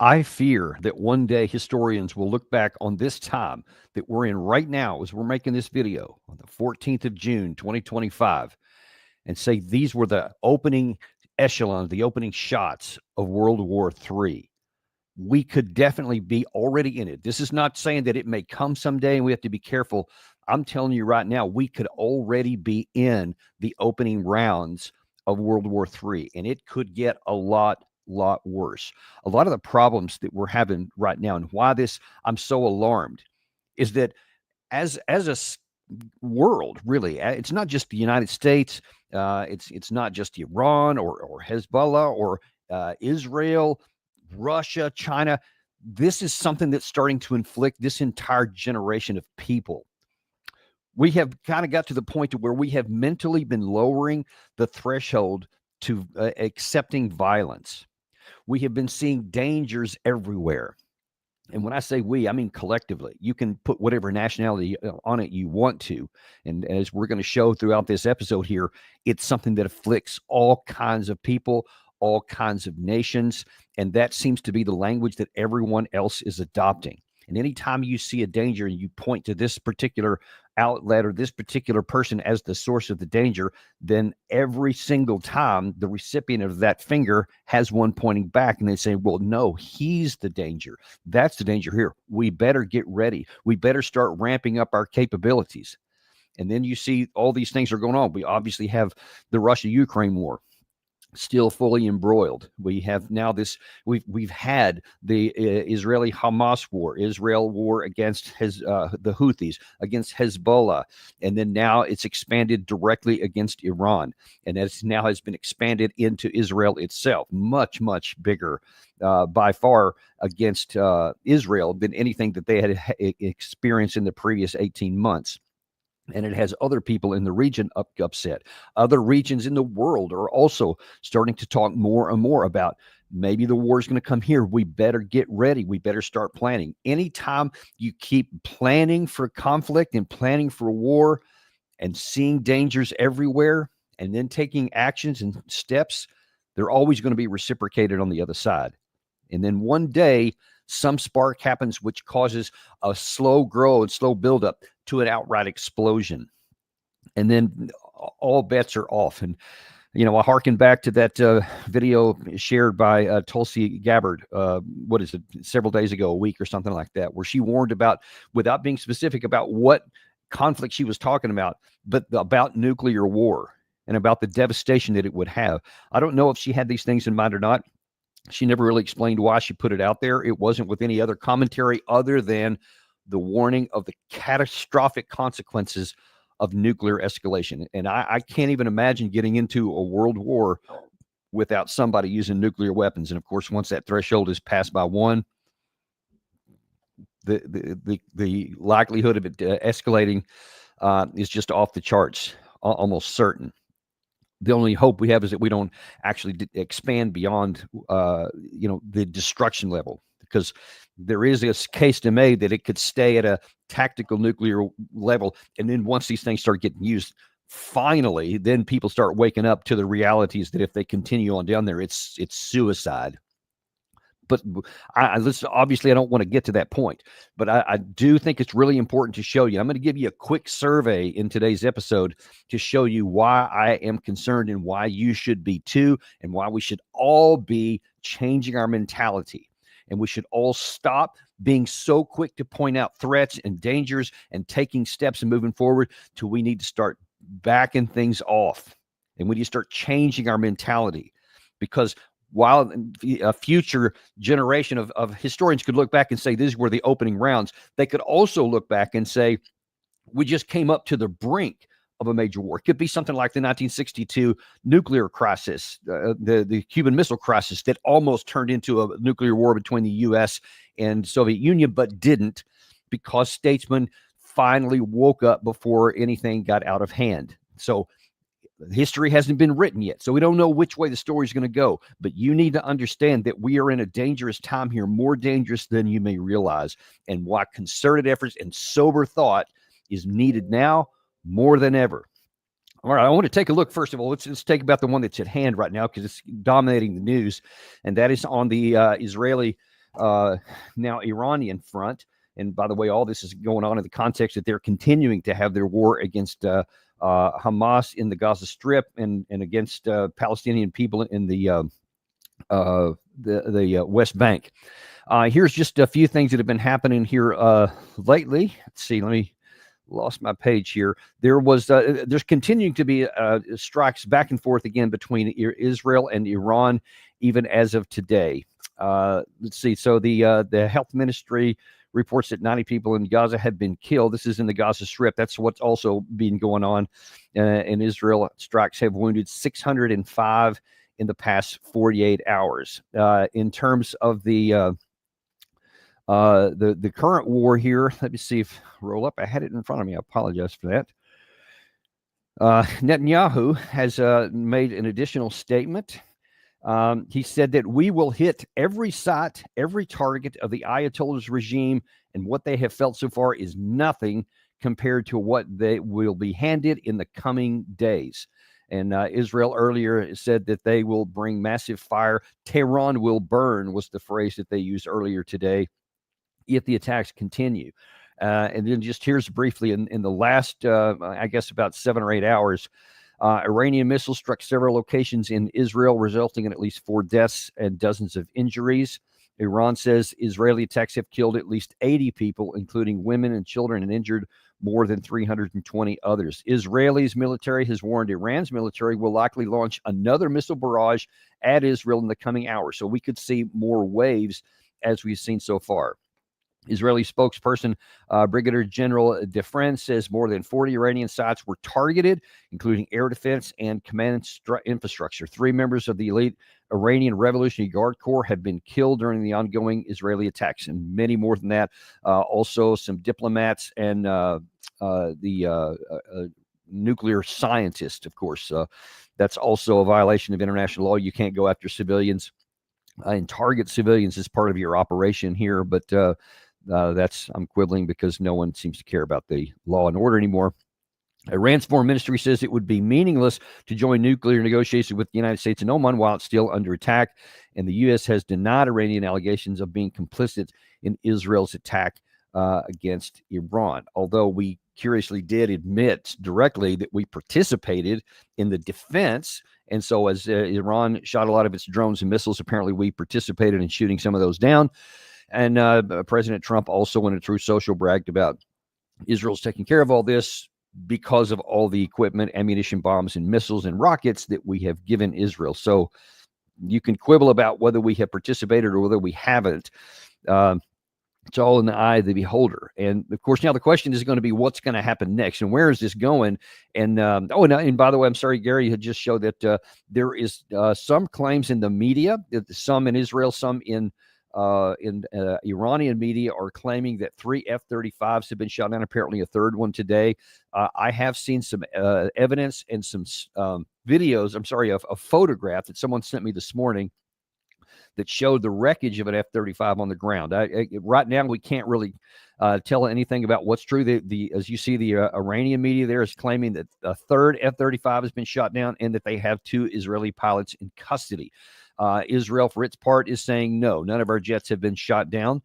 I fear that one day historians will look back on this time that we're in right now as we're making this video on the 14th of June, 2025, and say these were the opening echelons, the opening shots of World War III. We could definitely be already in it. This is not saying that it may come someday and we have to be careful. I'm telling you right now, we could already be in the opening rounds of World War III, and it could get a lot worse. A lot of the problems that we're having right now, and why this I'm so alarmed, is that as a world, really, it's not just the United States, it's not just Iran or Hezbollah or Israel, Russia, China. This is something that's starting to inflict this entire generation of people. We have kind of got to the point to where we have mentally been lowering the threshold to accepting violence. We have been seeing dangers everywhere. And when I say we, I mean collectively. You can put whatever nationality on it you want to. And as we're going to show throughout this episode here, it's something that afflicts all kinds of people, all kinds of nations. And that seems to be the language that everyone else is adopting. And anytime you see a danger and you point to this particular outlet or this particular person as the source of the danger, then every single time the recipient of that finger has one pointing back and they say, well, no, he's the danger. That's the danger here. We better get ready. We better start ramping up our capabilities. And then you see all these things are going on. We obviously have the Russia-Ukraine war still fully embroiled. We have now this. We've had the Israeli-Hamas war, Israel war against the Houthis, against Hezbollah, and then now it's expanded directly against Iran, and it now has been expanded into Israel itself, much bigger by far against Israel than anything that they had experienced in the previous 18 months. And it has other people in the region upset. Other regions in the world are also starting to talk more and more about maybe the war is going to come here. We better get ready. We better start planning. Anytime you keep planning for conflict and planning for war and seeing dangers everywhere and then taking actions and steps, they're always going to be reciprocated on the other side. And then one day, some spark happens which causes a slow grow and slow buildup to an outright explosion. And then all bets are off. And, you know, I harken back to that video shared by Tulsi Gabbard, what is it, several days ago, a week or something like that, where she warned about, without being specific about what conflict she was talking about, but about nuclear war and about the devastation that it would have. I don't know if she had these things in mind or not. She never really explained why she put it out there. It wasn't with any other commentary other than the warning of the catastrophic consequences of nuclear escalation. And I can't even imagine getting into a world war without somebody using nuclear weapons. And of course, once that threshold is passed by one, the likelihood of it escalating is just off the charts, almost certain. The only hope we have is that we don't actually expand beyond, the destruction level, because there is this case to make that it could stay at a tactical nuclear level. And then once these things start getting used, finally, then people start waking up to the realities that if they continue on down there, it's suicide. But listen, obviously, I don't want to get to that point, but I do think it's really important to show you. I'm going to give you a quick survey in today's episode to show you why I am concerned and why you should be too, and why we should all be changing our mentality. And we should all stop being so quick to point out threats and dangers and taking steps and moving forward till we need to start backing things off. And we need to start changing our mentality, because while a future generation of historians could look back and say these were the opening rounds, they could also look back and say we just came up to the brink of a major war. It could be something like the 1962 nuclear crisis, the Cuban Missile Crisis that almost turned into a nuclear war between the U.S. and Soviet Union, but didn't, because statesmen finally woke up before anything got out of hand. So history hasn't been written yet, so we don't know which way the story is going to go. But you need to understand that we are in a dangerous time here, more dangerous than you may realize, and why concerted efforts and sober thought is needed now more than ever. All right, I want to take a look. First of all, let's take about the one that's at hand right now, because it's dominating the news, and that is on the Israeli now Iranian front. And by the way, all this is going on in the context that they're continuing to have their war against Hamas in the Gaza Strip and against Palestinian people in the West Bank. Here's just a few things that have been happening here lately. Let's see. Lost my page here. There's continuing to be strikes back and forth again between Israel and Iran, even as of today. Let's see. So the health ministry reports that 90 people in Gaza have been killed. This is in the Gaza Strip. That's what's also been going on in Israel. Strikes have wounded 605 in the past 48 hours. In terms of the current war here, let me see if roll up. I had it in front of me. I apologize for that. Netanyahu has made an additional statement. He said that we will hit every site, every target of the Ayatollah's regime, and what they have felt so far is nothing compared to what they will be handed in the coming days. And Israel earlier said that they will bring massive fire. Tehran will burn was the phrase that they used earlier today if the attacks continue. And then just here's briefly in the last, I guess, about 7 or 8 hours, Iranian missiles struck several locations in Israel, resulting in at least 4 deaths and dozens of injuries. Iran says Israeli attacks have killed at least 80 people, including women and children, and injured more than 320 others. Israel's military has warned Iran's military will likely launch another missile barrage at Israel in the coming hours. So we could see more waves as we've seen so far. Israeli spokesperson Brigadier General Defren says more than 40 Iranian sites were targeted, including air defense and command infrastructure. 3 members of the elite Iranian Revolutionary Guard Corps have been killed during the ongoing Israeli attacks, and many more than that. Also, some diplomats and the nuclear scientist, of course. That's also a violation of international law. You can't go after civilians and target civilians as part of your operation here, but I'm quibbling because no one seems to care about the law and order anymore. Iran's foreign ministry says it would be meaningless to join nuclear negotiations with the United States and Oman while it's still under attack. And the U.S. has denied Iranian allegations of being complicit in Israel's attack against Iran, although we curiously did admit directly that we participated in the defense. And so as Iran shot a lot of its drones and missiles, apparently we participated in shooting some of those down. And President Trump also, in a true social, bragged about Israel's taking care of all this because of all the equipment, ammunition, bombs, and missiles and rockets that we have given Israel. So you can quibble about whether we have participated or whether we haven't. It's all in the eye of the beholder. And of course, now the question is going to be what's going to happen next and where is this going? And and by the way, I'm sorry, Gary had just showed that there is some claims in the media, some in Israel, some in Iranian media are claiming that 3 F-35s have been shot down, apparently a third one today. I have seen some evidence and some videos, a photograph that someone sent me this morning that showed the wreckage of an F-35 on the ground. Right now, we can't really tell anything about what's true. As you see, the Iranian media there is claiming that a third F-35 has been shot down and that they have 2 Israeli pilots in custody. Israel, for its part, is saying, no, none of our jets have been shot down.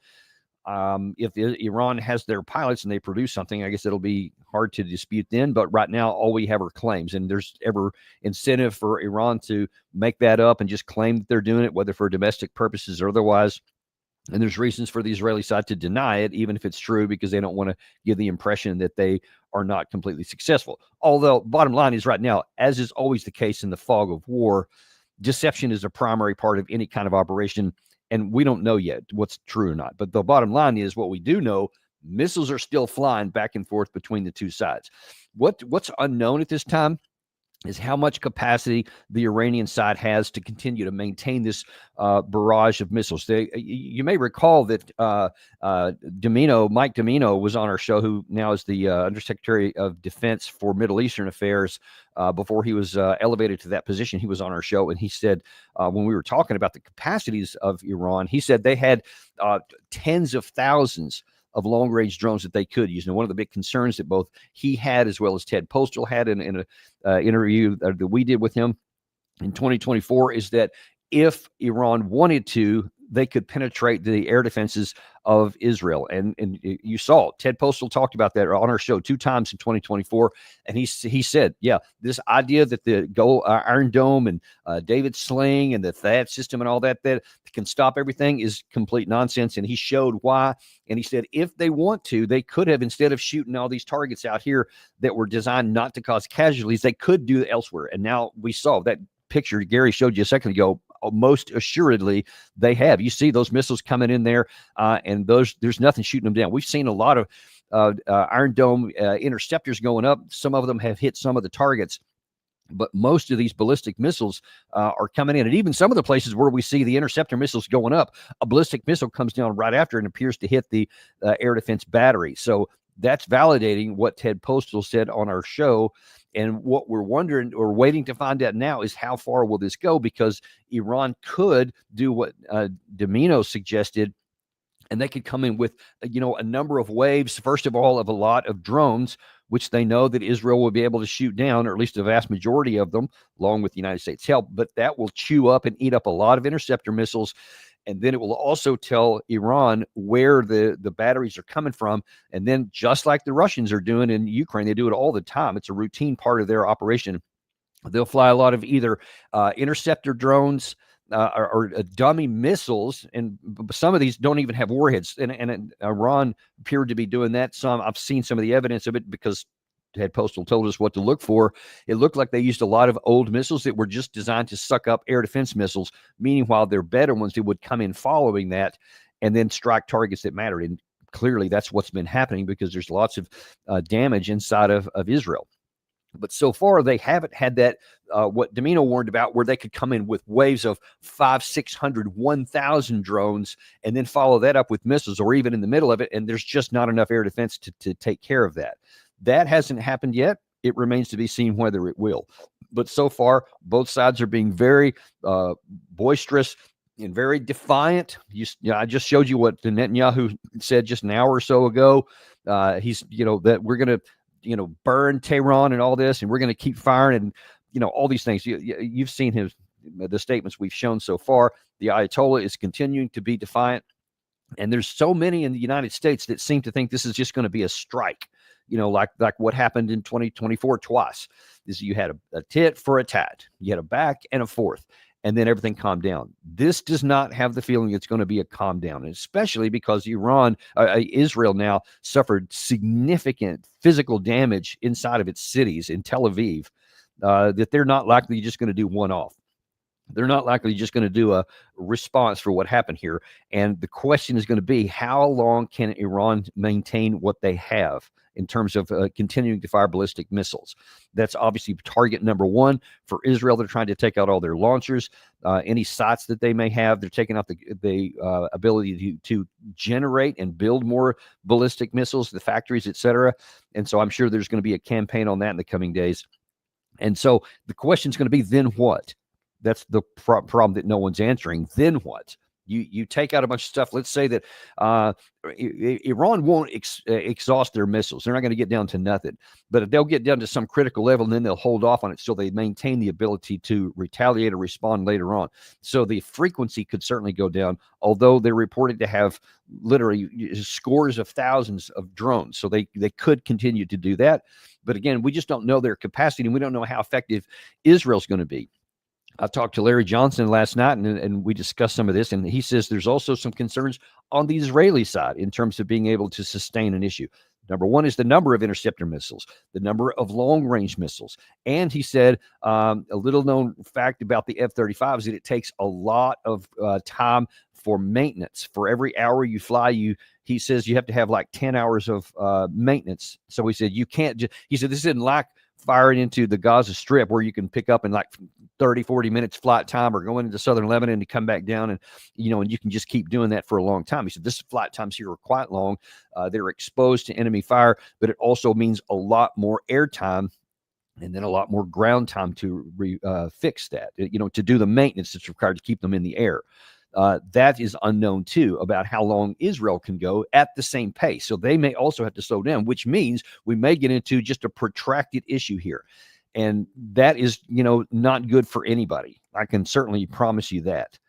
If Iran has their pilots and they produce something, I guess it'll be hard to dispute then. But right now, all we have are claims. And there's ever incentive for Iran to make that up and just claim that they're doing it, whether for domestic purposes or otherwise. And there's reasons for the Israeli side to deny it, even if it's true, because they don't want to give the impression that they are not completely successful. Although, bottom line is right now, as is always the case in the fog of war, deception is a primary part of any kind of operation, and we don't know yet what's true or not. But the bottom line is what we do know, missiles are still flying back and forth between the two sides. What's unknown at this time is how much capacity the Iranian side has to continue to maintain this barrage of missiles. You may recall that Mike Domino was on our show, who now is the Undersecretary of Defense for Middle Eastern Affairs. Before he was elevated to that position, he was on our show, and he said, when we were talking about the capacities of Iran, he said they had tens of thousands of long-range drones that they could use. And one of the big concerns that both he had as well as Ted Postal had in an interview that we did with him in 2024 is that if Iran wanted to, they could penetrate the air defenses of Israel. And you saw Ted Postal talked about that on our show 2 times in 2024. And he said, yeah, this idea that the Iron Dome and David Sling and the THAAD system and all that can stop everything is complete nonsense. And he showed why. And he said, if they want to, they could have, instead of shooting all these targets out here that were designed not to cause casualties, they could do it elsewhere. And now we saw that picture Gary showed you a second ago. Most assuredly, they have. You see those missiles coming in there, and there's nothing shooting them down. We've seen a lot of Iron Dome interceptors going up. Some of them have hit some of the targets, but most of these ballistic missiles are coming in. And even some of the places where we see the interceptor missiles going up, a ballistic missile comes down right after and appears to hit the air defense battery. So that's validating what Ted Postal said on our show. And what we're wondering or waiting to find out now is how far will this go? Because Iran could do what Domino suggested, and they could come in with, a number of waves, first of all, of a lot of drones, which they know that Israel will be able to shoot down, or at least a vast majority of them, along with the United States help. But that will chew up and eat up a lot of interceptor missiles. And then it will also tell Iran where the batteries are coming from. And then just like the Russians are doing in Ukraine, they do it all the time. It's a routine part of their operation. They'll fly a lot of either interceptor drones or dummy missiles. And some of these don't even have warheads. And Iran appeared to be doing that. I've seen some of the evidence of it because Ted Postal told us what to look for. It looked like they used a lot of old missiles that were just designed to suck up air defense missiles, meaning while they're better ones, they would come in following that and then strike targets that mattered. And clearly that's what's been happening because there's lots of damage inside of Israel. But so far, they haven't had that, what Domino warned about, where they could come in with waves of 500, 600, 1,000 drones and then follow that up with missiles, or even in the middle of it. And there's just not enough air defense to take care of that. That hasn't happened yet. It remains to be seen whether it will. But so far, both sides are being very boisterous and very defiant. I just showed you what Netanyahu said just an hour or so ago. He's, that we're going to, burn Tehran and all this, and we're going to keep firing and, all these things. You've seen the statements we've shown so far. The Ayatollah is continuing to be defiant. And there's so many in the United States that seem to think this is just going to be a strike. Like what happened in 2024 twice, is you had a tit for a tat, you had a back and a forth, and then everything calmed down. This does not have the feeling it's going to be a calm down, and especially because Israel now suffered significant physical damage inside of its cities in Tel Aviv, that they're not likely just going to do one off. They're not likely just going to do a response for what happened here. And the question is going to be, how long can Iran maintain what they have in terms of continuing to fire ballistic missiles? That's obviously target number one for Israel. They're trying to take out all their launchers, any sites that they may have. They're taking out the ability to generate and build more ballistic missiles, the factories, etc. And so I'm sure there's going to be a campaign on that in the coming days. And so the question is going to be, then what? That's the problem that no one's answering. Then what? You take out a bunch of stuff. Let's say that Iran won't exhaust their missiles. They're not going to get down to nothing. But they'll get down to some critical level, and then they'll hold off on it so they maintain the ability to retaliate or respond later on. So the frequency could certainly go down, although they're reported to have literally scores of thousands of drones. So they could continue to do that. But again, we just don't know their capacity, and we don't know how effective Israel's going to be. I talked to Larry Johnson last night, and we discussed some of this, and he says there's also some concerns on the Israeli side in terms of being able to sustain an issue. Number one is the number of interceptor missiles, the number of long-range missiles. And he said a little-known fact about the F-35 is that it takes a lot of time for maintenance. For every hour you fly, he says you have to have like 10 hours of maintenance. So he said you can't he said this isn't like firing into the Gaza Strip where you can pick up in like 30, 40 minutes flight time, or going into southern Lebanon to come back down, and and you can just keep doing that for a long time. He said this flight times here are quite long. They're exposed to enemy fire, but it also means a lot more air time and then a lot more ground time to fix that, to do the maintenance that's required to keep them in the air. That is unknown too, about how long Israel can go at the same pace. So they may also have to slow down, which means we may get into just a protracted issue here. And that is, not good for anybody. I can certainly promise you that.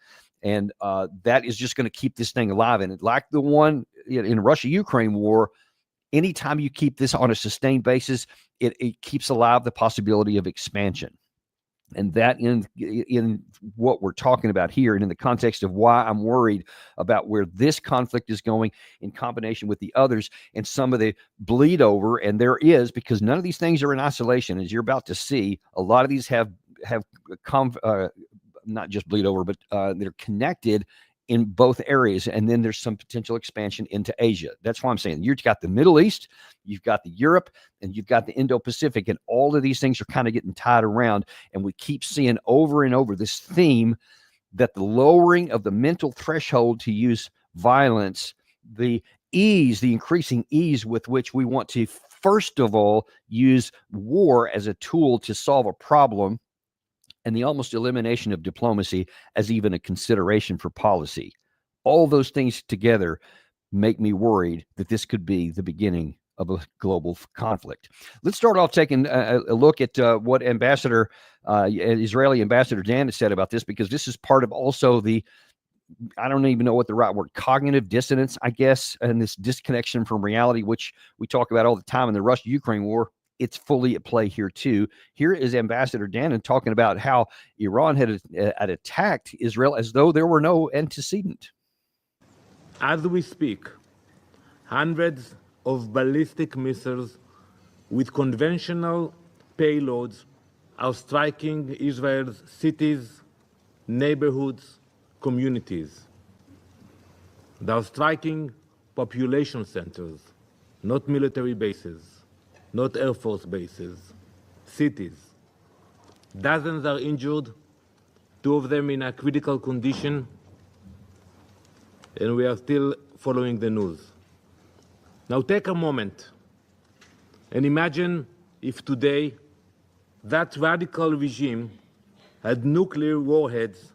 And that is just going to keep this thing alive. And like the one in Russia-Ukraine war, anytime you keep this on a sustained basis, it keeps alive the possibility of expansion. And that in what we're talking about here, and in the context of why I'm worried about where this conflict is going in combination with the others and some of the bleed over, and there is, because none of these things are in isolation, as you're about to see. A lot of these have not just bleed over, but they're connected in both areas. And then there's some potential expansion into Asia. That's why I'm saying you've got the Middle East, you've got the Europe, and you've got the Indo-Pacific, and all of these things are kind of getting tied around. And we keep seeing over and over this theme that the lowering of the mental threshold to use violence, the increasing ease with which we want to, first of all, use war as a tool to solve a problem, and the almost elimination of diplomacy as even a consideration for policy. All those things together make me worried that this could be the beginning of a global conflict. Let's start off taking a look at what Israeli Ambassador Dan has said about this, because this is part of also the, I don't even know what the right word, cognitive dissonance, I guess, and this disconnection from reality, which we talk about all the time in the Russia-Ukraine war. It's fully at play here too. Here is Ambassador Dannon talking about how Iran had attacked Israel as though there were no antecedent. As we speak, hundreds of ballistic missiles with conventional payloads are striking Israel's cities, neighborhoods, communities. They are striking population centers, not military bases, not Air Force bases, cities. Dozens are injured, 2 of them in a critical condition, and we are still following the news. Now take a moment and imagine if today that radical regime had nuclear warheads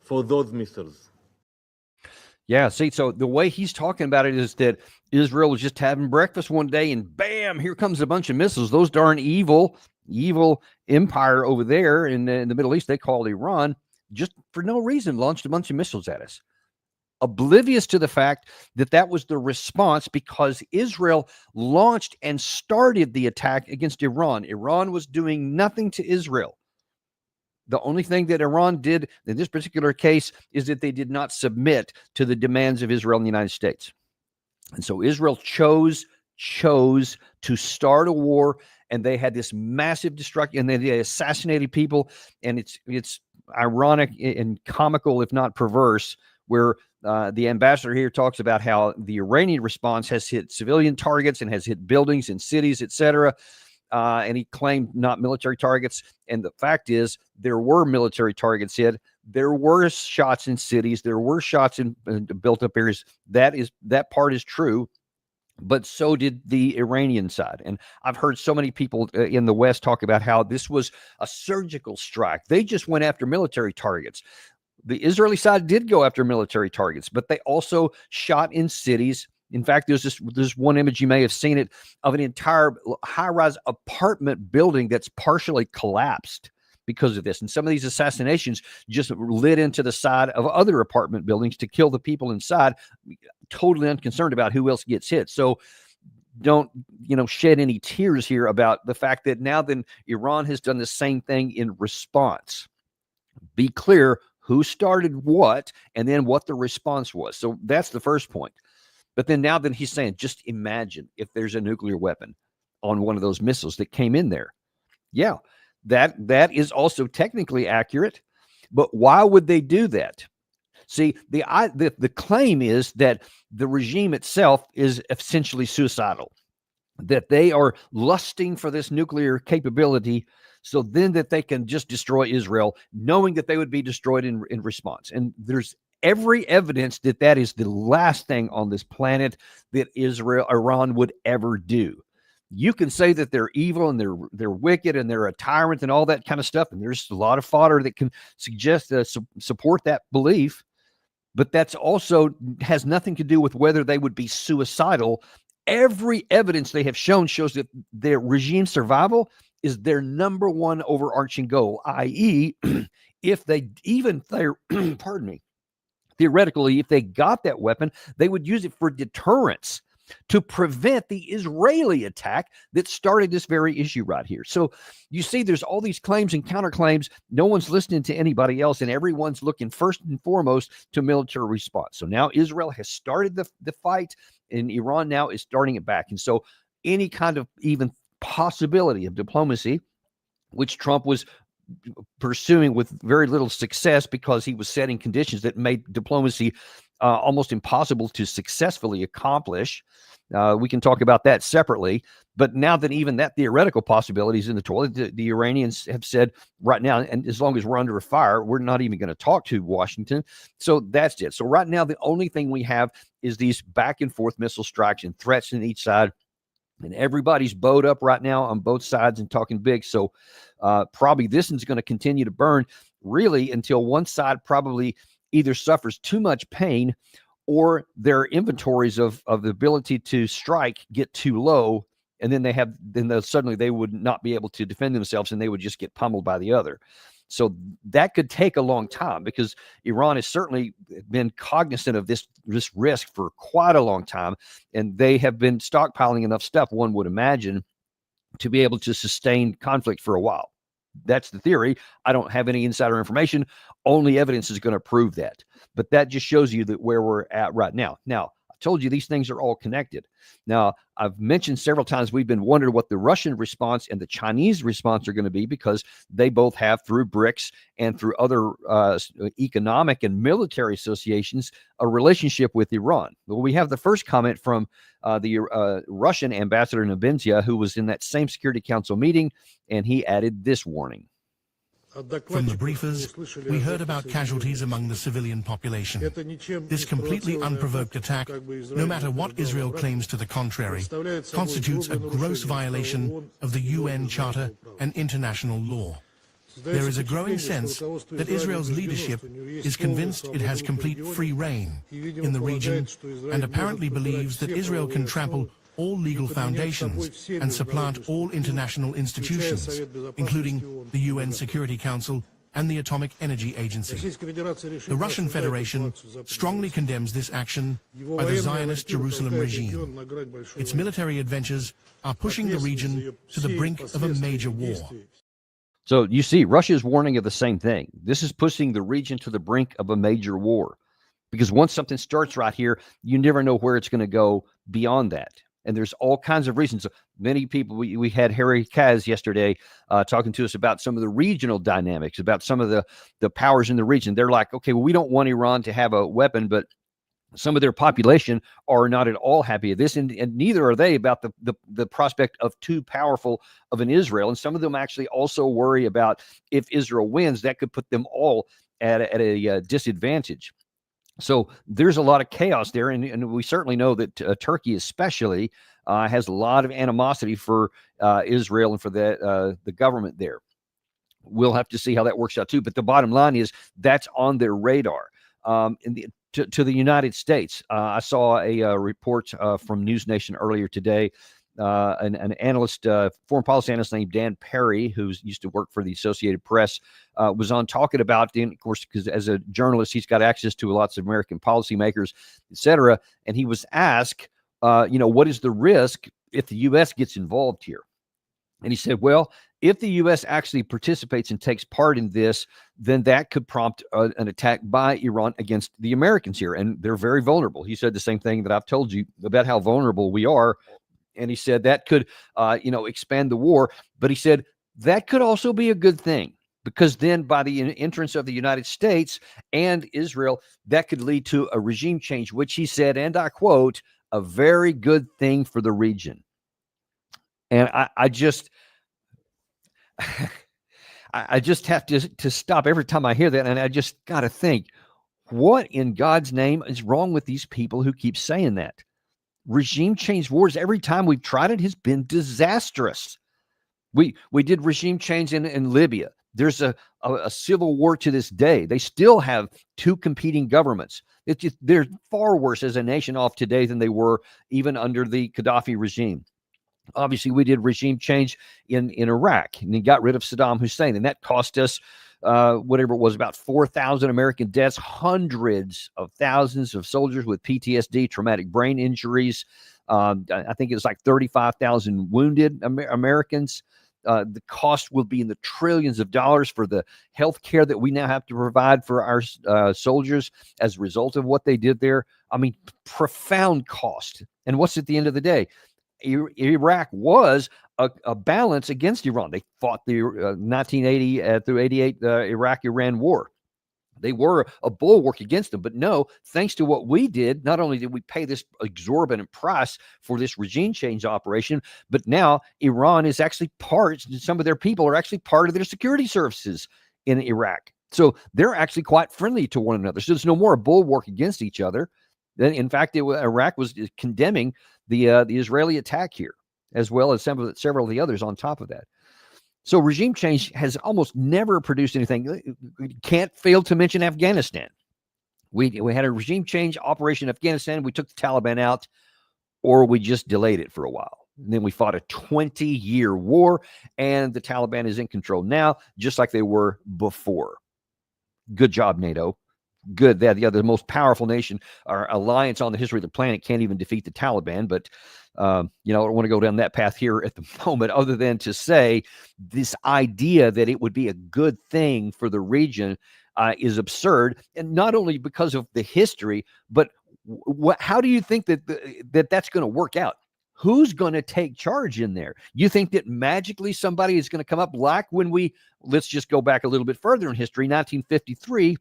for those missiles. Yeah, see, so the way he's talking about it is that Israel was just having breakfast one day and bam, here comes a bunch of missiles. Those darn evil empire over there in the Middle East, they called Iran, just for no reason launched a bunch of missiles at us, oblivious to the fact that that was the response because Israel launched and started the attack against Iran. Iran was doing nothing to Israel. The only thing that Iran did in this particular case is that they did not submit to the demands of Israel and the United States. And so Israel chose to start a war, and they had this massive destruction, and they assassinated people. And it's ironic and comical, if not perverse, where the ambassador here talks about how the Iranian response has hit civilian targets and has hit buildings and cities, etc. And he claimed not military targets. And the fact is, there were military targets hit. There were shots in cities. There were shots in built-up areas. That part is true. But so did the Iranian side. And I've heard so many people in the West talk about how this was a surgical strike. They just went after military targets. The Israeli side did go after military targets, but they also shot in cities. In fact, there's one image, you may have seen it, of an entire high-rise apartment building that's partially collapsed because of this. And some of these assassinations just lit into the side of other apartment buildings to kill the people inside, totally unconcerned about who else gets hit. So don't, shed any tears here about the fact that now then Iran has done the same thing in response. Be clear who started what and then what the response was. So that's the first point. But then now then he's saying, just imagine if there's a nuclear weapon on one of those missiles that came in there. Yeah, that is also technically accurate. But why would they do that? See, the claim is that the regime itself is essentially suicidal, that they are lusting for this nuclear capability so then that they can just destroy Israel, knowing that they would be destroyed in response. And there's every evidence that that is the last thing on this planet that Iran would ever do. You can say that they're evil and they're wicked and they're a tyrant and all that kind of stuff, and there's a lot of fodder that can suggest support that belief, but that's also has nothing to do with whether they would be suicidal. Every evidence they have shown shows that their regime survival is their number one overarching goal, i.e., if they pardon me, theoretically, if they got that weapon, they would use it for deterrence to prevent the Israeli attack that started this very issue right here. So you see there's all these claims and counterclaims. No one's listening to anybody else, and everyone's looking first and foremost to military response. So now Israel has started the fight, and Iran now is starting it back. And so any kind of even possibility of diplomacy, which Trump was pursuing with very little success because he was setting conditions that made diplomacy almost impossible to successfully accomplish. We can talk about that separately. But now that even that theoretical possibility is in the toilet, the Iranians have said right now, and as long as we're under fire, we're not even going to talk to Washington. So that's it. So right now, the only thing we have is these back and forth missile strikes and threats on each side. And everybody's bowed up right now on both sides and talking big. So probably this is going to continue to burn really until one side probably either suffers too much pain or their inventories of the ability to strike get too low. And then suddenly they would not be able to defend themselves and they would just get pummeled by the other. So that could take a long time because Iran has certainly been cognizant of this risk for quite a long time. And they have been stockpiling enough stuff, one would imagine, to be able to sustain conflict for a while. That's the theory. I don't have any insider information. Only evidence is going to prove that. But that just shows you that where we're at right now. Now, I told you these things are all connected. Now, I've mentioned several times we've been wondering what the Russian response and the Chinese response are going to be because they both have, through BRICS and through other economic and military associations, a relationship with Iran. Well, we have the first comment from the Russian ambassador Nebenzia, who was in that same Security Council meeting, and he added this warning. From the briefers, we heard about casualties among the civilian population. This completely unprovoked attack, no matter what Israel claims to the contrary, constitutes a gross violation of the UN Charter and international law. There is a growing sense that Israel's leadership is convinced it has complete free reign in the region and apparently believes that Israel can trample all legal foundations and supplant all international institutions, including the UN Security Council and the Atomic Energy Agency. The Russian Federation strongly condemns this action by the Zionist Jerusalem regime. Its military adventures are pushing the region to the brink of a major war. So you see, Russia is warning of the same thing. This is pushing the region to the brink of a major war. Because once something starts right here, you never know where it's going to go beyond that. And there's all kinds of reasons. Many people, we had Harry Kaz yesterday talking to us about some of the regional dynamics, about some of the powers in the region. They're like, okay, well, we don't want Iran to have a weapon, but some of their population are not at all happy with this, and neither are they about the prospect of too powerful of an Israel. And some of them actually also worry about if Israel wins, that could put them all at a disadvantage. So there's a lot of chaos there, and we certainly know that Turkey especially has a lot of animosity for Israel and for the government there. We'll have to see how that works out too. But the bottom line is that's on their radar. To the United States, I saw a report from News Nation earlier today. An analyst, foreign policy analyst named Dan Perry, who used to work for the Associated Press, was on talking about, of course, because as a journalist, he's got access to lots of American policymakers, et cetera. And he was asked, what is the risk if the U.S. gets involved here? And he said, well, if the U.S. actually participates and takes part in this, then that could prompt an attack by Iran against the Americans here. And they're very vulnerable. He said the same thing that I've told you about how vulnerable we are. And he said that could, expand the war. But he said that could also be a good thing, because then by the entrance of the United States and Israel, that could lead to a regime change, which he said, and I quote, a very good thing for the region. And I just have to stop every time I hear that. And I just got to think, what in God's name is wrong with these people who keep saying that? Regime change wars, every time we've tried it, has been disastrous. We did regime change in Libya. There's a civil war to this day. They still have two competing governments. They're far worse as a nation off today than they were even under the Gaddafi regime. Obviously, we did regime change in Iraq, and he got rid of Saddam Hussein, and that cost us whatever it was, about 4,000 American deaths, hundreds of thousands of soldiers with PTSD, traumatic brain injuries. I think it was like 35,000 wounded Americans. The cost will be in the trillions of dollars for the health care that we now have to provide for our soldiers as a result of what they did there. I mean, profound cost. And what's at the end of the day? Iraq was a balance against Iran. They fought the 1980 through 88 Iraq-Iran war. They were a bulwark against them. But no, thanks to what we did, not only did we pay this exorbitant price for this regime change operation, but now Iran is actually some of their people are actually part of their security services in Iraq. So they're actually quite friendly to one another. So there's no more a bulwark against each other. In fact, Iraq was condemning the Israeli attack here, as well as several of the others on top of that. So regime change has almost never produced anything. Can't fail to mention Afghanistan. We had a regime change operation in Afghanistan. We took the Taliban out, or we just delayed it for a while. And then we fought a 20-year war, and the Taliban is in control now, just like they were before. Good job, NATO. Good. That the most powerful nation, our alliance on the history of the planet, can't even defeat the Taliban. But I don't want to go down that path here at the moment, other than to say this idea that it would be a good thing for the region is absurd, and not only because of the history, but how do you think that's going to work out? Who's going to take charge in there? You think that magically somebody is going to come up, like when let's just go back a little bit further in history, 1953.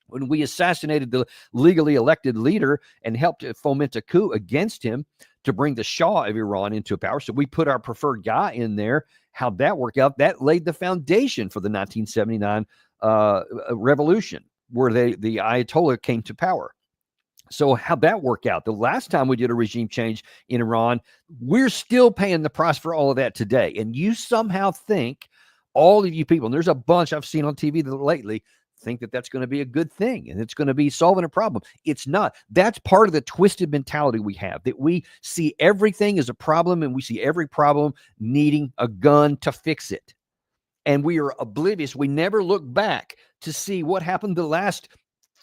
When we assassinated the legally elected leader and helped foment a coup against him to bring the Shah of Iran into power. So we put our preferred guy in there. How'd that work out? That laid the foundation for the 1979 revolution, where the Ayatollah came to power. So how'd that work out? The last time we did a regime change in Iran, we're still paying the price for all of that today. And you somehow think, all of you people, and there's a bunch I've seen on TV lately, think that that's going to be a good thing and it's going to be solving a problem. It's not. That's part of the twisted mentality we have, that we see everything as a problem and we see every problem needing a gun to fix it. And we are oblivious. We never look back to see what happened the last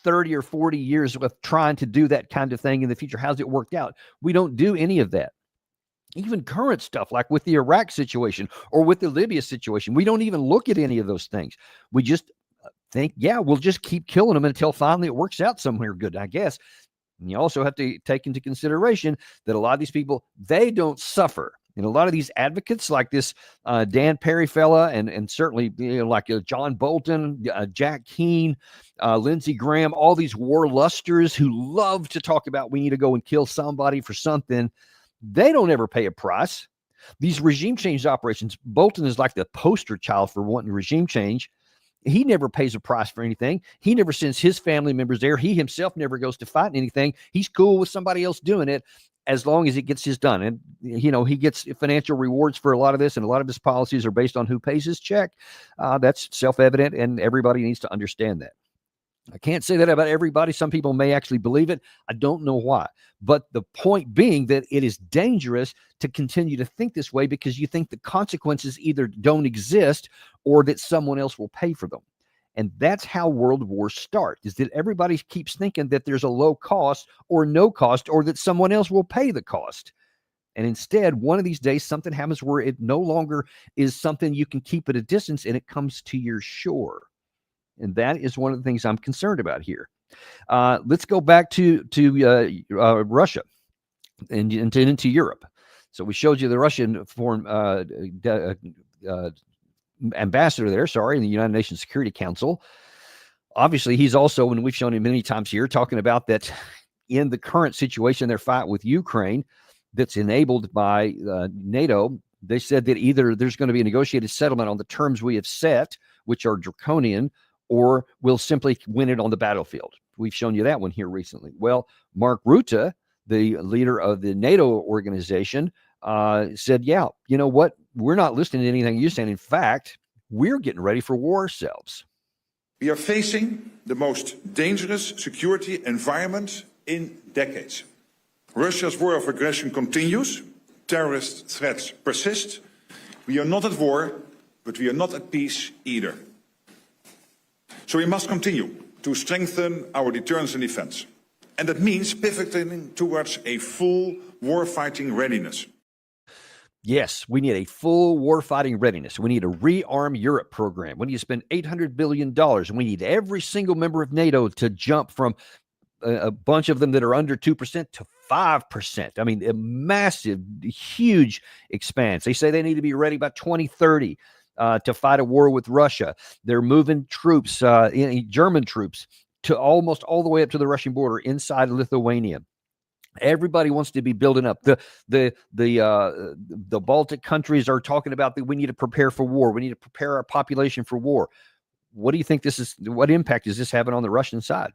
30 or 40 years of trying to do that kind of thing in the future. How's it worked out? We don't do any of that. Even current stuff, like with the Iraq situation or with the Libya situation, we don't even look at any of those things. We just think, we'll just keep killing them until finally it works out somewhere good, I guess. And you also have to take into consideration that a lot of these people, they don't suffer. And a lot of these advocates like this Dan Perry fella, and certainly like John Bolton, Jack Keane, Lindsey Graham, all these war lusters who love to talk about we need to go and kill somebody for something, they don't ever pay a price. These regime change operations, Bolton is like the poster child for wanting regime change. He never pays a price for anything. He never sends his family members there. He himself never goes to fight anything. He's cool with somebody else doing it as long as it gets his done. And, he gets financial rewards for a lot of this, and a lot of his policies are based on who pays his check. That's self-evident, and everybody needs to understand that. I can't say that about everybody. Some people may actually believe it. I don't know why. But the point being that it is dangerous to continue to think this way, because you think the consequences either don't exist or that someone else will pay for them. And that's how world wars start, is that everybody keeps thinking that there's a low cost or no cost, or that someone else will pay the cost. And instead, one of these days, something happens where it no longer is something you can keep at a distance, and it comes to your shore. And that is one of the things I'm concerned about here. Let's go back to Russia and into Europe. So we showed you the Russian foreign ambassador there, in the United Nations Security Council. Obviously, he's also, and we've shown him many times here, talking about that in the current situation, their fight with Ukraine that's enabled by NATO. They said that either there's going to be a negotiated settlement on the terms we have set, which are draconian, or we'll simply win it on the battlefield. We've shown you that one here recently. Well, Mark Rutte, the leader of the NATO organization, said, you know what? We're not listening to anything you're saying. In fact, we're getting ready for war ourselves. We are facing the most dangerous security environment in decades. Russia's war of aggression continues. Terrorist threats persist. We are not at war, but we are not at peace either. So we must continue to strengthen our deterrence and defense. And that means pivoting towards a full warfighting readiness. Yes, we need a full warfighting readiness. We need a rearm Europe program. We need to spend $800 billion, and we need every single member of NATO to jump from a bunch of them that are under 2% to 5%. I mean, a massive, huge expanse. They say they need to be ready by 2030 to fight a war with Russia. They're moving troops, German troops, to almost all the way up to the Russian border inside Lithuania. Everybody wants to be building up. The Baltic countries are talking about that we need to prepare for war. We need to prepare our population for war. What do you think this is? What impact is this having on the Russian side?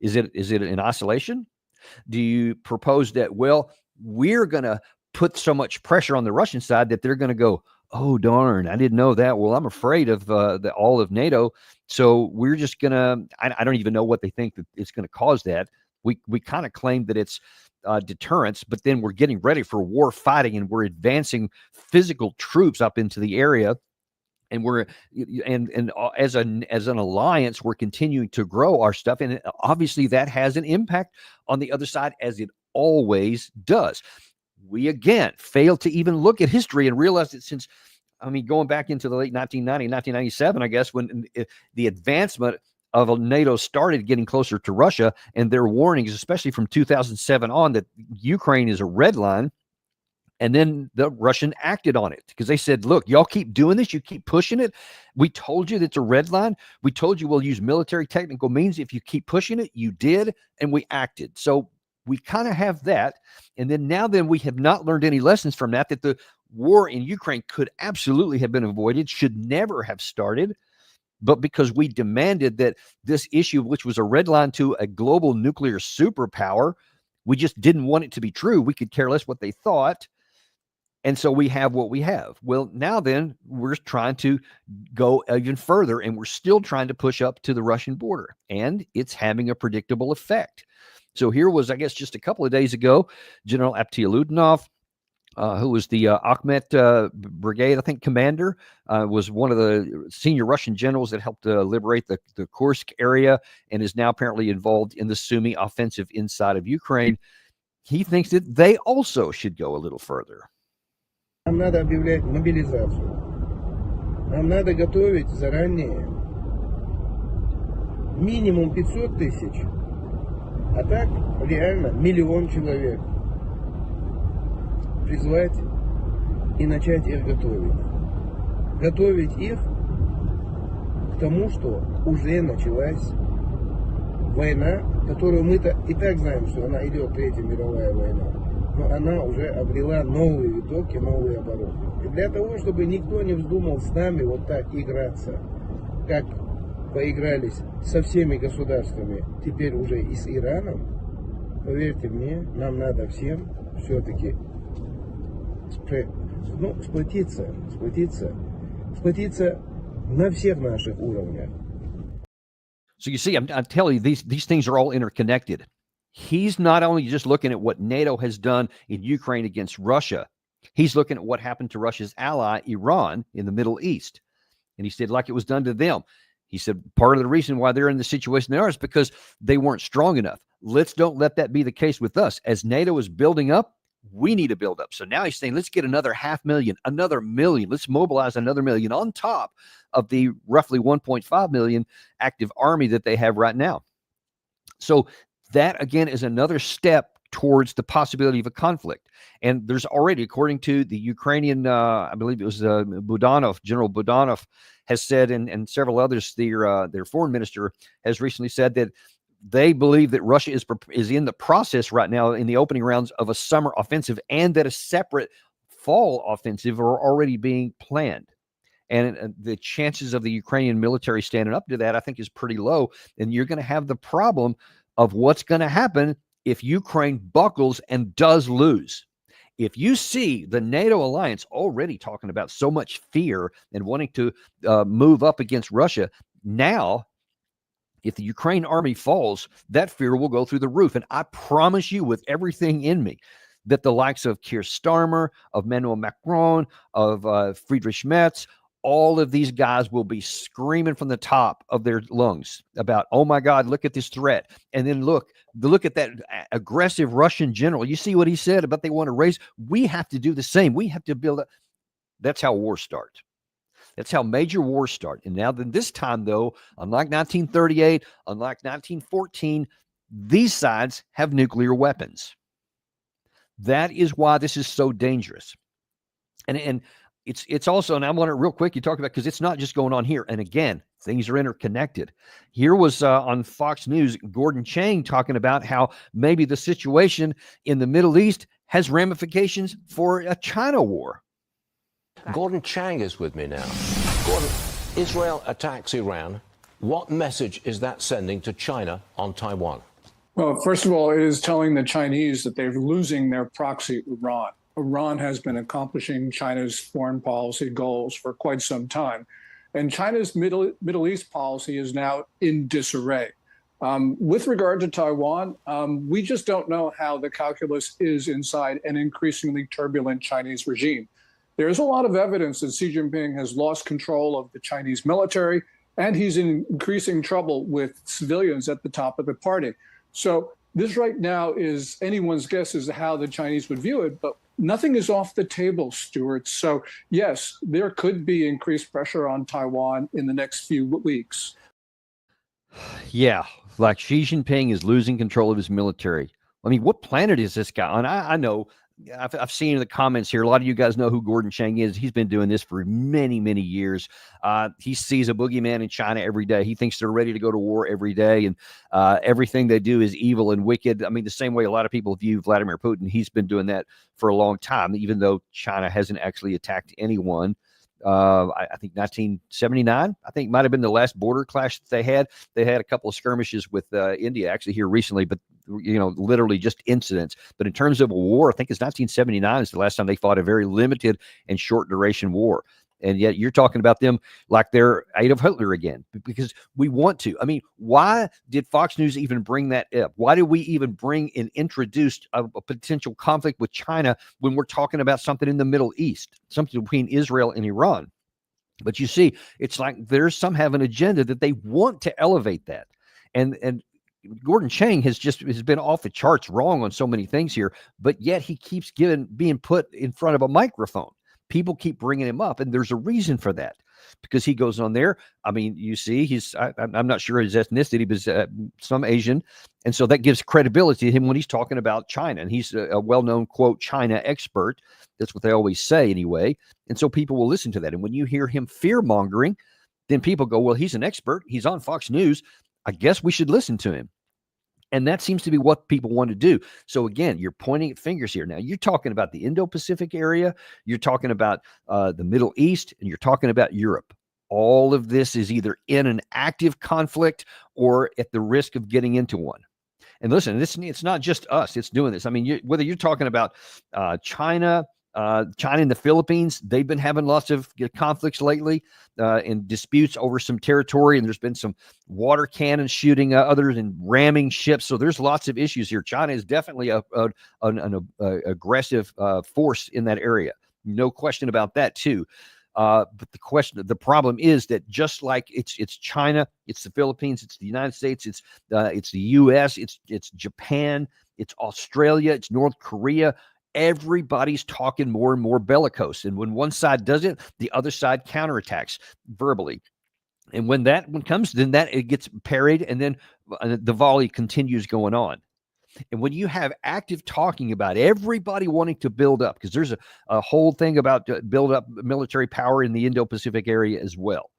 Is it in isolation? Do you propose that, well, we're going to put so much pressure on the Russian side that they're going to go, oh, darn, I didn't know that. Well, I'm afraid of all of NATO. So we're just going to, I don't even know what they think that it's going to cause that. We kind of claim that it's deterrence, but then we're getting ready for war fighting, and we're advancing physical troops up into the area. And we're as an alliance, we're continuing to grow our stuff. And obviously that has an impact on the other side, as it always does. We, again, fail to even look at history and realize that since, going back into the late 1990, 1997, I guess, when the advancement of NATO started getting closer to Russia, and their warnings, especially from 2007 on, that Ukraine is a red line. And then the Russian acted on it because they said, look, y'all keep doing this. You keep pushing it. We told you that's a red line. We told you we'll use military technical means. If you keep pushing it, you did. And we acted. So we kind of have that. And then we have not learned any lessons from that the war in Ukraine could absolutely have been avoided, should never have started. But because we demanded that this issue, which was a red line to a global nuclear superpower, we just didn't want it to be true. We could care less what they thought. And so we have what we have. Well, now then, we're trying to go even further, and we're still trying to push up to the Russian border, and it's having a predictable effect. So here was, I guess, just a couple of days ago, General Abtialudinov, who was the Akhmet Brigade, I think, commander, was one of the senior Russian generals that helped liberate the Kursk area and is now apparently involved in the Sumy offensive inside of Ukraine. He thinks that they also should go a little further. Нам надо объявлять мобилизацию. Нам надо готовить заранее минимум 500 тысяч, а так реально 1 миллион человек. Призвать и начать их готовить. Готовить их к тому, что уже началась война, которую мы-то и так знаем, что она идет, Третья мировая война. Но она уже обрела новые витоки, новые обороты. И для того, чтобы никто не вздумал с нами вот так играться, как поигрались со всеми государствами, теперь уже и с Ираном, поверьте мне, нам надо всем все-таки сплотиться на всех наших уровнях. So you see, I'm telling you, these things are all interconnected. He's not only just looking at what NATO has done in Ukraine against Russia, he's looking at what happened to Russia's ally, Iran, in the Middle East. And he said, like it was done to them. He said, part of the reason why they're in the situation they are is because they weren't strong enough. Don't let that be the case with us. As NATO is building up, we need to build up. So now he's saying, let's get another 500,000, another million. Let's mobilize another million on top of the roughly 1.5 million active army that they have right now. So that, again, is another step towards the possibility of a conflict. And there's already, according to the Ukrainian, I believe it was Budanov, General Budanov, has said, and several others, their foreign minister has recently said that they believe that Russia is in the process right now in the opening rounds of a summer offensive, and that a separate fall offensive are already being planned. And the chances of the Ukrainian military standing up to that, I think, is pretty low. And you're going to have the problem of what's going to happen if Ukraine buckles and does lose. If you see the NATO alliance already talking about so much fear and wanting to move up against Russia, now, if the Ukraine army falls, that fear will go through the roof. And I promise you, with everything in me, that the likes of Keir Starmer, of Emmanuel Macron, of Friedrich Merz, all of these guys will be screaming from the top of their lungs about, oh my God, look at this threat. And then look at that aggressive Russian general. You see what he said about they want to raise. We have to do the same. We have to build up. That's how wars start. That's how major wars start. And now then this time, though, unlike 1938, unlike 1914, these sides have nuclear weapons. That is why this is so dangerous. And it's also, and I want to real quick, you talk about, because it's not just going on here. And again, things are interconnected. Here was on Fox News, Gordon Chang talking about how maybe the situation in the Middle East has ramifications for a China war. Gordon Chang is with me now. Gordon, Israel attacks Iran. What message is that sending to China on Taiwan? Well, first of all, it is telling the Chinese that they're losing their proxy, Iran. Iran has been accomplishing China's foreign policy goals for quite some time. And China's Middle East policy is now in disarray. With regard to Taiwan, we just don't know how the calculus is inside an increasingly turbulent Chinese regime. There's a lot of evidence that Xi Jinping has lost control of the Chinese military, and he's in increasing trouble with civilians at the top of the party. So this right now is anyone's guess as to how the Chinese would view it, but nothing is off the table, Stuart. So yes, there could be increased pressure on Taiwan in the next few weeks. Yeah, like Xi Jinping is losing control of his military. I mean, what planet is this guy on? I know. I've seen in the comments here, a lot of you guys know who Gordon Chang is. He's been doing this for many, many years. He sees a boogeyman in China every day. He thinks they're ready to go to war every day, and everything they do is evil and wicked. I mean, the same way a lot of people view Vladimir Putin. He's been doing that for a long time, even though China hasn't actually attacked anyone. I think 1979, I think might have been the last border clash that they had. They had a couple of skirmishes with India actually here recently, but literally just incidents. But in terms of a war, I think it's 1979 is the last time they fought a very limited and short duration war. And yet you're talking about them like they're Adolf Hitler again, because we want to. I mean, why did Fox News even bring that up? Why did we even bring and introduce a potential conflict with China when we're talking about something in the Middle East, something between Israel and Iran? But you see, it's like there's some have an agenda that they want to elevate that. And Gordon Chang has been off the charts wrong on so many things here, but yet he keeps being put in front of a microphone. People keep bringing him up, and there's a reason for that, because he goes on there. I mean, you see, I'm not sure his ethnicity, but some Asian, and so that gives credibility to him when he's talking about China, and he's a well-known, quote, China expert. That's what they always say anyway, and so people will listen to that. And when you hear him fear-mongering, then people go, well, he's an expert. He's on Fox News. I guess we should listen to him. And that seems to be what people want to do. So again, you're pointing at fingers here. Now you're talking about the Indo-Pacific area. You're talking about the Middle East, and you're talking about Europe. All of this is either in an active conflict or at the risk of getting into one. And listen, it's not just us. It's doing this. I mean, whether you're talking about China and the Philippines, they've been having lots of conflicts lately and disputes over some territory, and there's been some water cannon shooting others and ramming ships. So there's lots of issues here. China is definitely an aggressive force in that area. No question about that too. But the problem is that just like it's China, it's the Philippines, it's the United States, it's the U.S., it's Japan, it's Australia, it's North Korea. Everybody's talking more and more bellicose. And when one side does it, the other side counterattacks verbally. And when that one comes, then it gets parried, and then the volley continues going on. And when you have active talking about everybody wanting to build up, because there's a whole thing about build up military power in the Indo-Pacific area as well.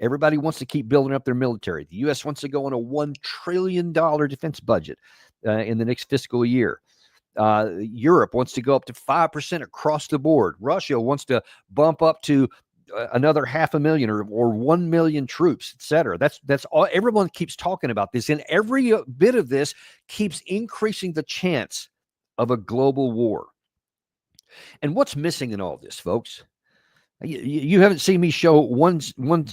Everybody wants to keep building up their military. The U.S. wants to go on a $1 trillion defense budget in the next fiscal year. Europe wants to go up to 5% across the board. Russia wants to bump up to another 500,000 or 1 million troops, etc. That's all. Everyone keeps talking about this, and every bit of this keeps increasing the chance of a global war. And what's missing in all this, folks? You haven't seen me show one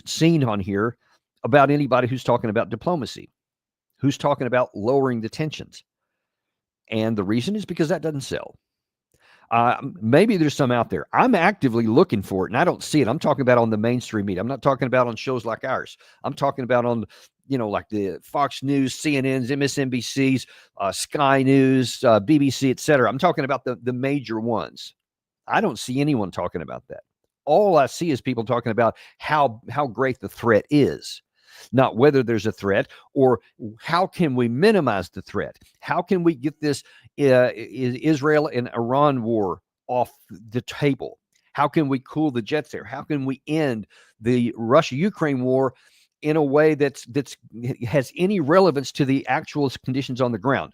scene on here about anybody who's talking about diplomacy, who's talking about lowering the tensions. And the reason is because that doesn't sell. Maybe there's some out there. I'm actively looking for it, and I don't see it. I'm talking about on the mainstream media. I'm not talking about on shows like ours. I'm talking about on, like the Fox News, CNNs, MSNBCs, Sky News, BBC, etc. I'm talking about the major ones. I don't see anyone talking about that. All I see is people talking about how great the threat is, not whether there's a threat or how can we minimize the threat. How can we get this Israel and Iran war off the table? How can we cool the jets there? How can we end the Russia-Ukraine war in a way that's has any relevance to the actual conditions on the ground?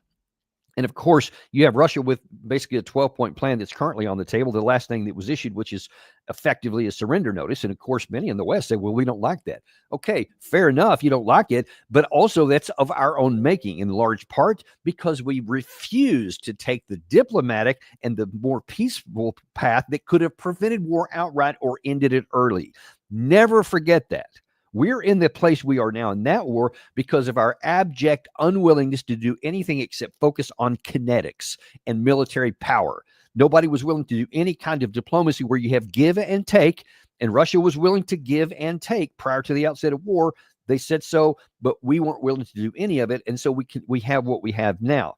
And of course, you have Russia with basically a 12-point plan that's currently on the table. The last thing that was issued, which is effectively a surrender notice. And of course, many in the West say, well, we don't like that. Okay, fair enough. You don't like it. But also that's of our own making in large part because we refuse to take the diplomatic and the more peaceful path that could have prevented war outright or ended it early. Never forget that. We're in the place we are now in that war because of our abject unwillingness to do anything except focus on kinetics and military power. Nobody was willing to do any kind of diplomacy where you have give and take, and Russia was willing to give and take prior to the outset of war. They said so, but we weren't willing to do any of it, and so we have what we have now.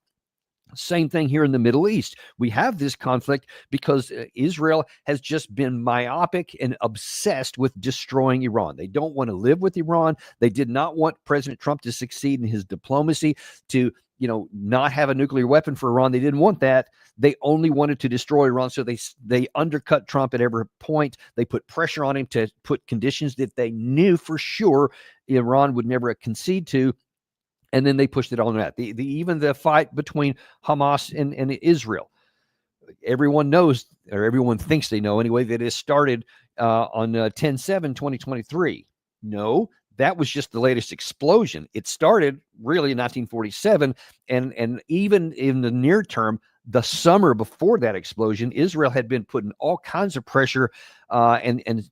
Same thing here in the Middle East. We have this conflict because Israel has just been myopic and obsessed with destroying Iran. They don't want to live with Iran. They did not want President Trump to succeed in his diplomacy to, not have a nuclear weapon for Iran. They didn't want that. They only wanted to destroy Iran. So they undercut Trump at every point. They put pressure on him to put conditions that they knew for sure Iran would never concede to. And then they pushed it on that. Even the fight between Hamas and Israel. Everyone knows, or everyone thinks they know anyway, that it started on 10/7/2023. No, that was just the latest explosion. It started really in 1947, and even in the near term, the summer before that explosion, Israel had been putting all kinds of pressure and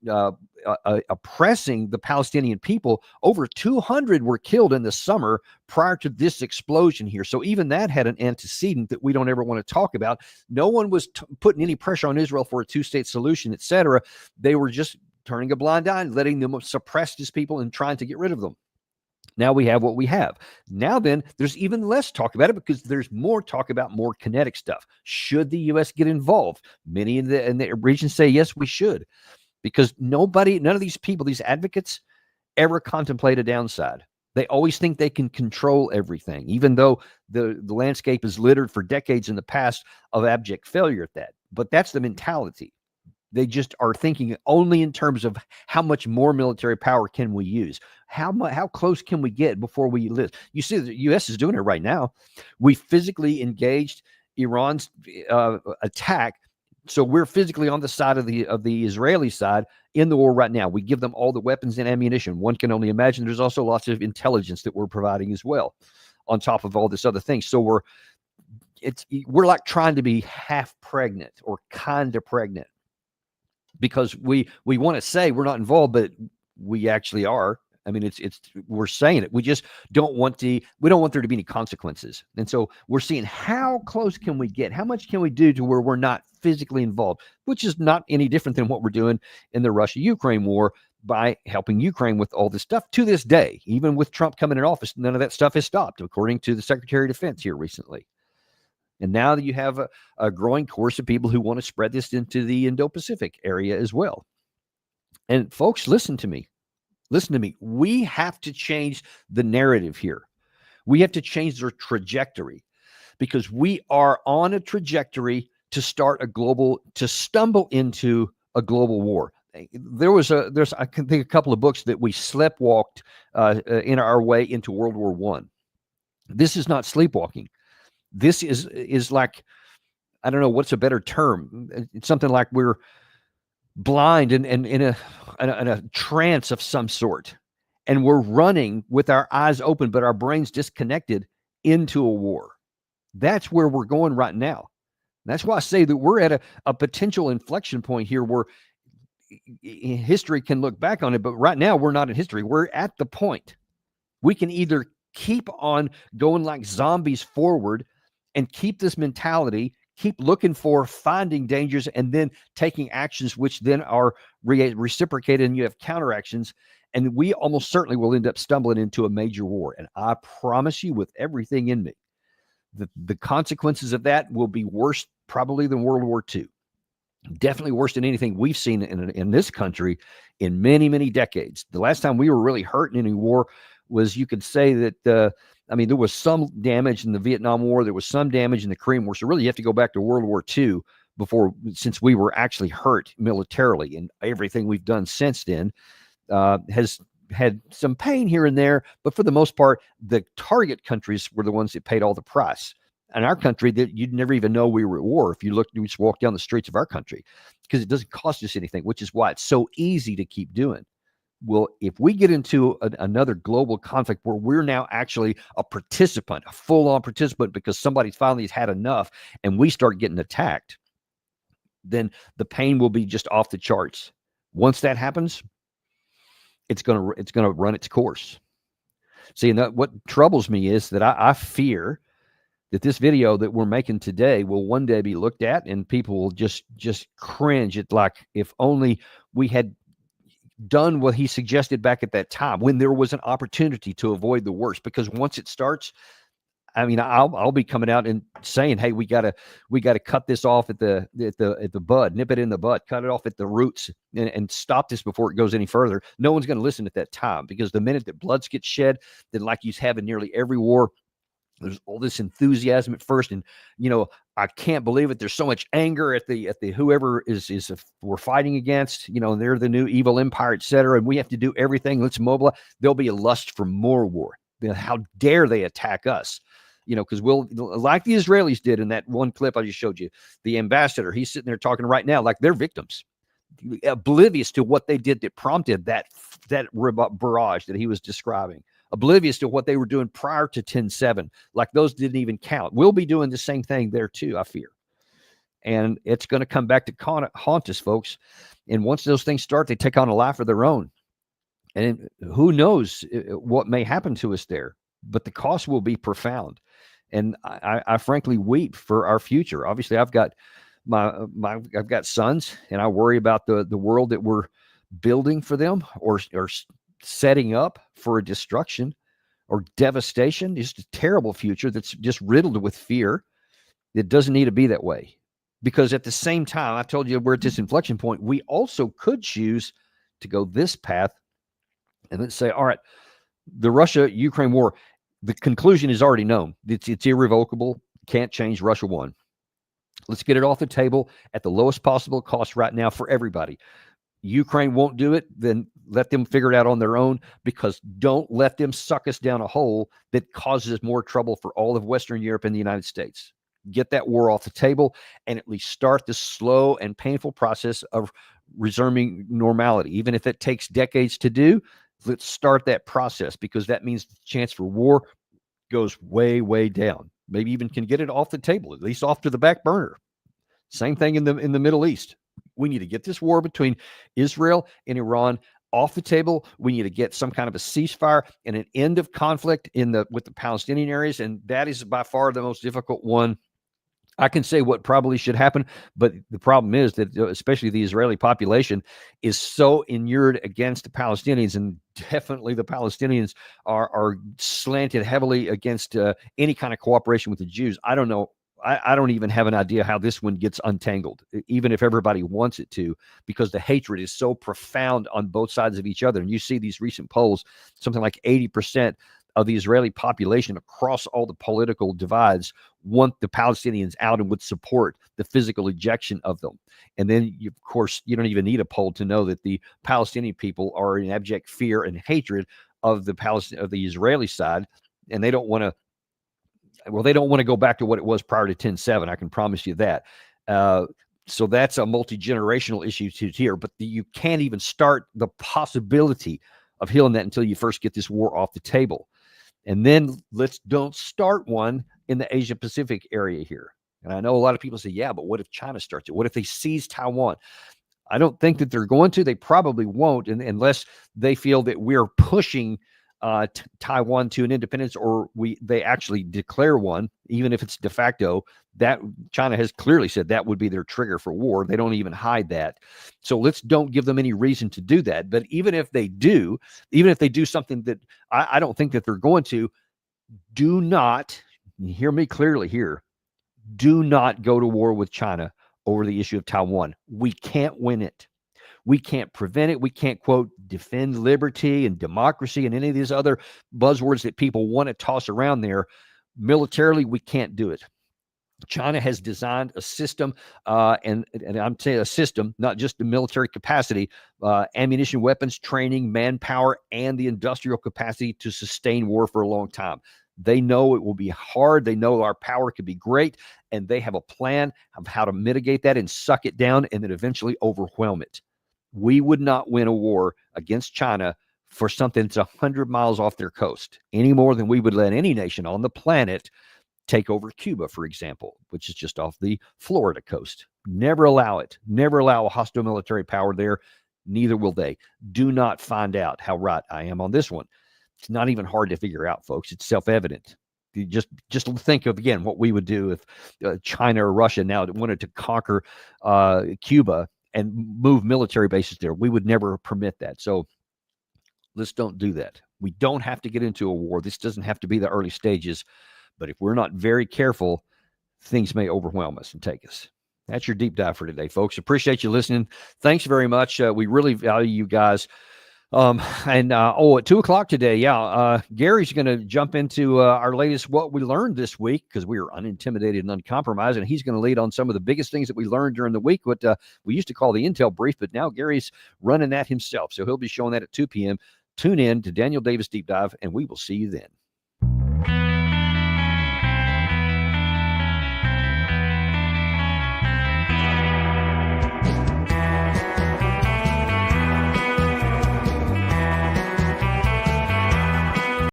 oppressing the Palestinian people. Over 200 were killed in the summer prior to this explosion here. So even that had an antecedent that we don't ever want to talk about. No one was putting any pressure on Israel for a two-state solution, etc. They were just turning a blind eye and letting them suppress these people and trying to get rid of them. Now we have what we have. Now then, there's even less talk about it because there's more talk about more kinetic stuff. Should the U.S. get involved? Many in the region say, yes, we should. Because none of these people, these advocates, ever contemplate a downside. They always think they can control everything, even though the landscape is littered for decades in the past of abject failure at that. But that's the mentality. They just are thinking only in terms of how much more military power can we use? How close can we get before we live? You see, the U.S. is doing it right now. We physically engaged Iran's attack. So we're physically on the side of the Israeli side in the war right now. We give them all the weapons and ammunition. One can only imagine there's also lots of intelligence that we're providing as well, on top of all this other thing. So we're like trying to be half pregnant or kind of pregnant because we want to say we're not involved, but we actually are. I mean, we're saying it. We just don't want there to be any consequences. And so we're seeing how close can we get? How much can we do to where we're not physically involved, which is not any different than what we're doing in the Russia-Ukraine war by helping Ukraine with all this stuff to this day. Even with Trump coming in office, none of that stuff has stopped, according to the Secretary of Defense here recently. And now that you have a growing course of people who want to spread this into the Indo-Pacific area as well. And folks, listen to me. Listen to me. We have to change the narrative here. We have to change their trajectory because we are on a trajectory to stumble into a global war. There's I can think a couple of books that we sleptwalked in our way into World War I. This is not sleepwalking. This is like, I don't know what's a better term. It's something like we're blind and in a trance of some sort, and we're running with our eyes open but our brains disconnected into a war. That's where we're going right now. That's why I say that we're at a potential inflection point here where history can look back on it, but right now we're not in history. We're at the point. We can either keep on going like zombies forward and keep this mentality, keep looking for, finding dangers, and then taking actions which then are reciprocated, and you have counteractions. And we almost certainly will end up stumbling into a major war. And I promise you, with everything in me, the consequences of that will be worse probably than World War II. Definitely worse than anything we've seen in this country in many, many decades. The last time we were really hurt in any war was, you could say that, I mean, there was some damage in the Vietnam War. There was some damage in the Korean War. So really you have to go back to World War II since we were actually hurt militarily. And everything we've done since then has had some pain here and there. But for the most part, the target countries were the ones that paid all the price. In our country, that you'd never even know we were at war if you just walk down the streets of our country, because it doesn't cost us anything, which is why it's so easy to keep doing. Well, if we get into another global conflict where we're now actually a participant, a full-on participant, because somebody's finally had enough and we start getting attacked, then the pain will be just off the charts. Once that happens, it's going to run its course. See, and what troubles me is that I fear that this video that we're making today will one day be looked at and people will just cringe at, like, if only we had done what he suggested back at that time when there was an opportunity to avoid the worst. Because once it starts, I mean, I'll be coming out and saying, hey, we gotta cut this off at the bud, nip it in the bud, cut it off at the roots, and stop this before it goes any further. No one's going to listen at that time, because the minute that blood gets shed, then, like you have in nearly every war, there's all this enthusiasm at first, and I can't believe it. There's so much anger at the whoever is we're fighting against. They're the new evil empire, etc. And we have to do everything. Let's mobilize. There'll be a lust for more war. How dare they attack us? Because we'll, like the Israelis did in that one clip I just showed you. The ambassador, he's sitting there talking right now like they're victims, oblivious to what they did that prompted that barrage that he was describing. Oblivious to what they were doing prior to 10/7, like those didn't even count. We'll be doing the same thing there too, I fear. And it's going to come back to haunt us, folks. And once those things start, they take on a life of their own. And who knows what may happen to us there, but the cost will be profound. And I frankly weep for our future. Obviously, I've got I've got sons, and I worry about the world that we're building for them, or setting up for a destruction or devastation. Just a terrible future that's just riddled with fear. It doesn't need to be that way, because at the same time, I told you we're at this inflection point. We also could choose to go this path and then say, all right, the Russia-Ukraine war, the conclusion is already known. It's irrevocable. Can't change. Russia won. Let's get it off the table at the lowest possible cost right now for everybody. Ukraine won't do it, then let them figure it out on their own, because don't let them suck us down a hole that causes more trouble for all of Western Europe and the United States. Get that war off the table and at least start the slow and painful process of resuming normality. Even if it takes decades to do, let's start that process, because that means the chance for war goes way, way down. Maybe even can get it off the table, at least off to the back burner. Same thing in the Middle East. We need to get this war between Israel and Iran off the table. We need to get some kind of a ceasefire and an end of conflict with the Palestinian areas, and that is by far the most difficult one. I can say what probably should happen, but the problem is that especially the Israeli population is so inured against the Palestinians, and definitely the Palestinians are slanted heavily against any kind of cooperation with the Jews. I don't know. I don't even have an idea how this one gets untangled, even if everybody wants it to, because the hatred is so profound on both sides of each other. And you see these recent polls, something like 80% of the Israeli population across all the political divides want the Palestinians out and would support the physical ejection of them. And then, of course, you don't even need a poll to know that the Palestinian people are in abject fear and hatred of the Israeli side, and they don't want to. Well, they don't want to go back to what it was prior to 10/7. I can promise you that. So that's a multi-generational issue here. But you can't even start the possibility of healing that until you first get this war off the table. And then don't start one in the Asia-Pacific area here. And I know a lot of people say, yeah, but what if China starts it? What if they seize Taiwan? I don't think that they're going to. They probably won't, unless they feel that we're pushing Taiwan to an independence, or they actually declare one, even if it's de facto, that China has clearly said that would be their trigger for war. They don't even hide that. So don't give them any reason to do that. But even if they do something that I don't think that they're going to, do not, hear me clearly here, do not go to war with China over the issue of Taiwan. We can't win it. We can't prevent it. We can't, quote, defend liberty and democracy and any of these other buzzwords that people want to toss around there. Militarily, we can't do it. China has designed a system, and I'm saying a system, not just the military capacity, ammunition, weapons, training, manpower, and the industrial capacity to sustain war for a long time. They know it will be hard. They know our power could be great, and they have a plan of how to mitigate that and suck it down and then eventually overwhelm it. We would not win a war against China for something that's 100 miles off their coast any more than we would let any nation on the planet take over Cuba, for example, which is just off the Florida coast. Never allow it. Never allow a hostile military power there. Neither will they. Do not find out how right I am on this one. It's not even hard to figure out, folks. It's self-evident. You just think of, again, what we would do if China or Russia now wanted to conquer Cuba and move military bases there. We would never permit that. So let's don't do that. We don't have to get into a war. This doesn't have to be the early stages. But if we're not very careful, things may overwhelm us and take us. That's your deep dive for today, folks. Appreciate you listening. Thanks very much. We really value you guys. At 2 o'clock today, Gary's going to jump into our latest What We Learned this week, because we are unintimidated and uncompromised, and he's going to lead on some of the biggest things that we learned during the week, what we used to call the Intel Brief, but now Gary's running that himself. So he'll be showing that at 2 p.m. Tune in to Daniel Davis Deep Dive, and we will see you then.